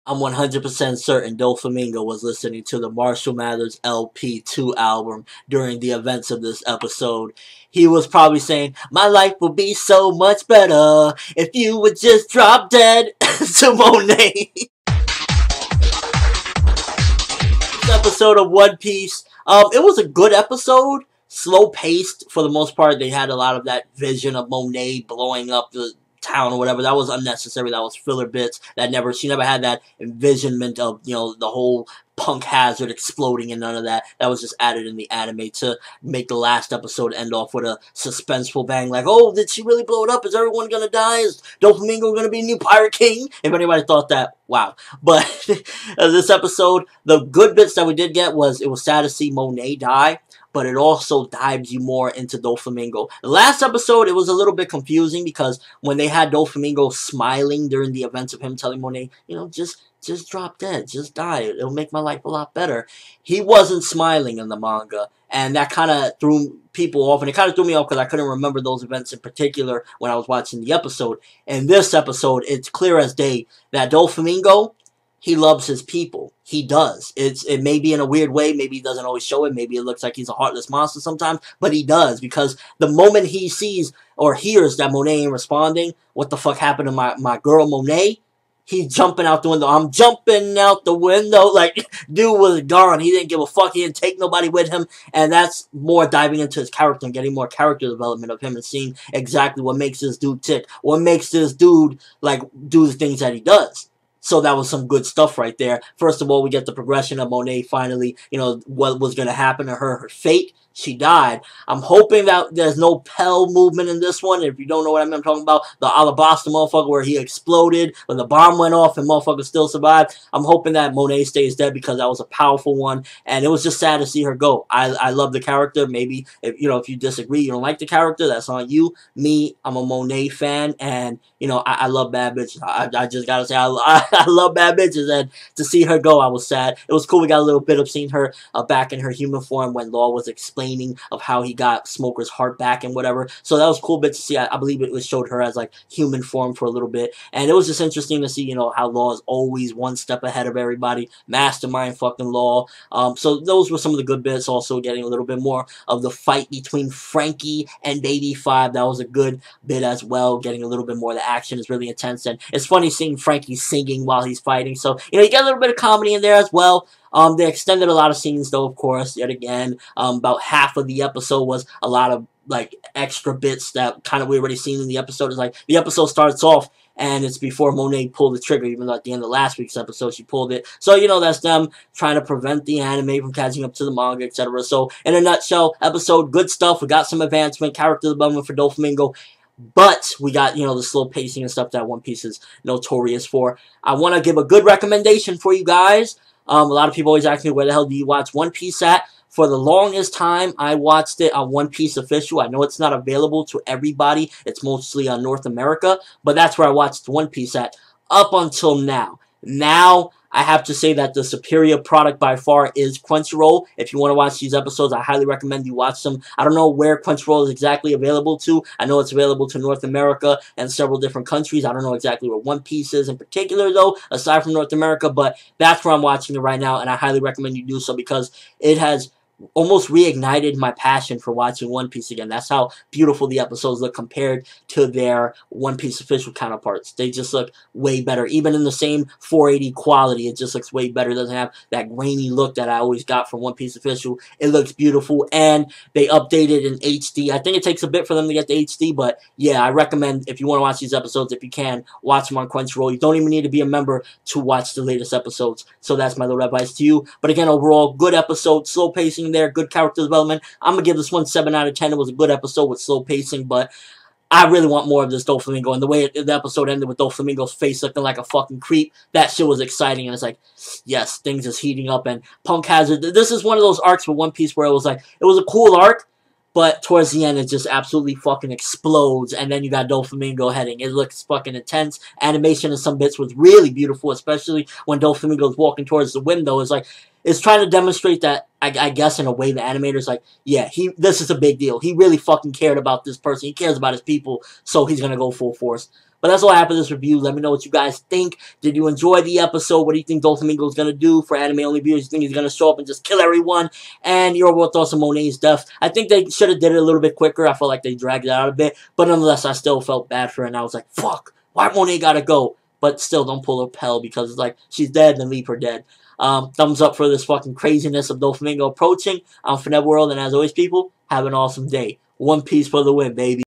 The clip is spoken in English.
I'm 100% certain Doflamingo was listening to the Marshall Mathers LP2 album during the events of this episode. He was probably saying, my life would be so much better if you would just drop dead to Monet. This episode of One Piece, it was a good episode. Slow paced for the most part. They had a lot of that vision of Monet blowing up the town or whatever. That was unnecessary. That was filler bits. She never had that envisionment of, you know, the whole punk hazard exploding and none of that. That was just added in the anime to make the last episode end off with a suspenseful bang. Like, oh, did she really blow it up? Is everyone gonna die? Is Doflamingo gonna be new Pirate King? If anybody thought that, wow. But this episode, the good bits that we did get was, it was sad to see Monet die, but it also dives you more into Doflamingo. The last episode, it was a little bit confusing because when they had Doflamingo smiling during the events of him telling Monet, you know, just drop dead, just die, it'll make my life a lot better. He wasn't smiling in the manga, and that kind of threw people off, and it kind of threw me off because I couldn't remember those events in particular when I was watching the episode. In this episode, it's clear as day that Doflamingo, he loves his people. He does. It may be in a weird way. Maybe he doesn't always show it. Maybe it looks like he's a heartless monster sometimes. But he does. Because the moment he sees or hears that Monet ain't responding, what the fuck happened to my girl Monet? He's jumping out the window. I'm jumping out the window. Like, dude was gone. He didn't give a fuck. He didn't take nobody with him. And that's more diving into his character and getting more character development of him and seeing exactly what makes this dude tick. What makes this dude, like, do the things that he does. So that was some good stuff right there. First of all, we get the progression of Monet finally, you know, what was going to happen to her, her fate. She died. I'm hoping that there's no Pell movement in this one. If you don't know what I'm talking about, the Alabasta motherfucker where he exploded, when the bomb went off and motherfucker still survived. I'm hoping that Monet stays dead because that was a powerful one. And it was just sad to see her go. I love the character. Maybe, if you disagree, you don't like the character, that's on you. Me, I'm a Monet fan. And, you know, I love bad bitches. I just gotta say, I love bad bitches. And to see her go, I was sad. It was cool. We got a little bit of seeing her back in her human form when Law was explaining of how he got Smoker's heart back and whatever. So that was cool bit to see. I believe it showed her as like human form for a little bit. And it was just interesting to see, you know, how Law is always one step ahead of everybody. Mastermind fucking Law. So those were some of the good bits. Also getting a little bit more of the fight between Frankie and Baby 5. That was a good bit as well. Getting a little bit more of the action is really intense. And it's funny seeing Frankie singing while he's fighting. So, you know, you get a little bit of comedy in there as well. They extended a lot of scenes, though, of course, yet again. About half of the episode was a lot of, like, extra bits that kind of we already seen in the episode. It's like, the episode starts off, and it's before Monet pulled the trigger, even though at the end of last week's episode, she pulled it. So, you know, that's them trying to prevent the anime from catching up to the manga, etc. So, in a nutshell, episode, good stuff. We got some advancement, character development for Doflamingo. But we got, you know, the slow pacing and stuff that One Piece is notorious for. I want to give a good recommendation for you guys. A lot of people always ask me, where the hell do you watch One Piece at? For the longest time, I watched it on One Piece Official. I know it's not available to everybody. It's mostly on North America. But that's where I watched One Piece at up until now. Now, I have to say that the superior product by far is Crunchyroll. If you want to watch these episodes, I highly recommend you watch them. I don't know where Crunchyroll is exactly available to. I know it's available to North America and several different countries. I don't know exactly where One Piece is in particular, though, aside from North America. But that's where I'm watching it right now, and I highly recommend you do so because it has almost reignited my passion for watching One Piece again. That's how beautiful the episodes look compared to their One Piece official counterparts. They just look way better. Even in the same 480 quality, it just looks way better. It doesn't have that grainy look that I always got from One Piece official. It looks beautiful, and they updated in HD. I think it takes a bit for them to get the HD, but yeah, I recommend if you want to watch these episodes, if you can, watch them on Crunchyroll. You don't even need to be a member to watch the latest episodes. So that's my little advice to you. But again, overall, good episode, slow pacing there, good character development. I'm going to give this one 7 out of 10. It was a good episode with slow pacing, but I really want more of this Doflamingo. And the way the episode ended with Doflamingo's face looking like a fucking creep, that shit was exciting. And it's like, yes, things is heating up. And Punk Hazard, this is one of those arcs with One Piece where it was like, it was a cool arc, but towards the end, it just absolutely fucking explodes. And then you got Doflamingo heading. It looks fucking intense. Animation in some bits was really beautiful, especially when Doflamingo's walking towards the window. It's like, it's trying to demonstrate that, I guess, in a way, the animator's like, yeah, this is a big deal. He really fucking cared about this person. He cares about his people, so he's going to go full force. But that's all I have for this review. Let me know what you guys think. Did you enjoy the episode? What do you think Doflamingo is going to do for anime-only viewers? You think he's going to show up and just kill everyone? And your overall thoughts on Monet's death. I think they should have did it a little bit quicker. I felt like they dragged it out a bit. But nonetheless, I still felt bad for her. And I was like, fuck, why Monet got to go? But still, don't pull her Pell because it's like, she's dead, then leave her dead. Thumbs up for this fucking craziness of Doflamingo approaching. I'm ForneverWorld, and as always, people, have an awesome day. One Piece for the win, baby.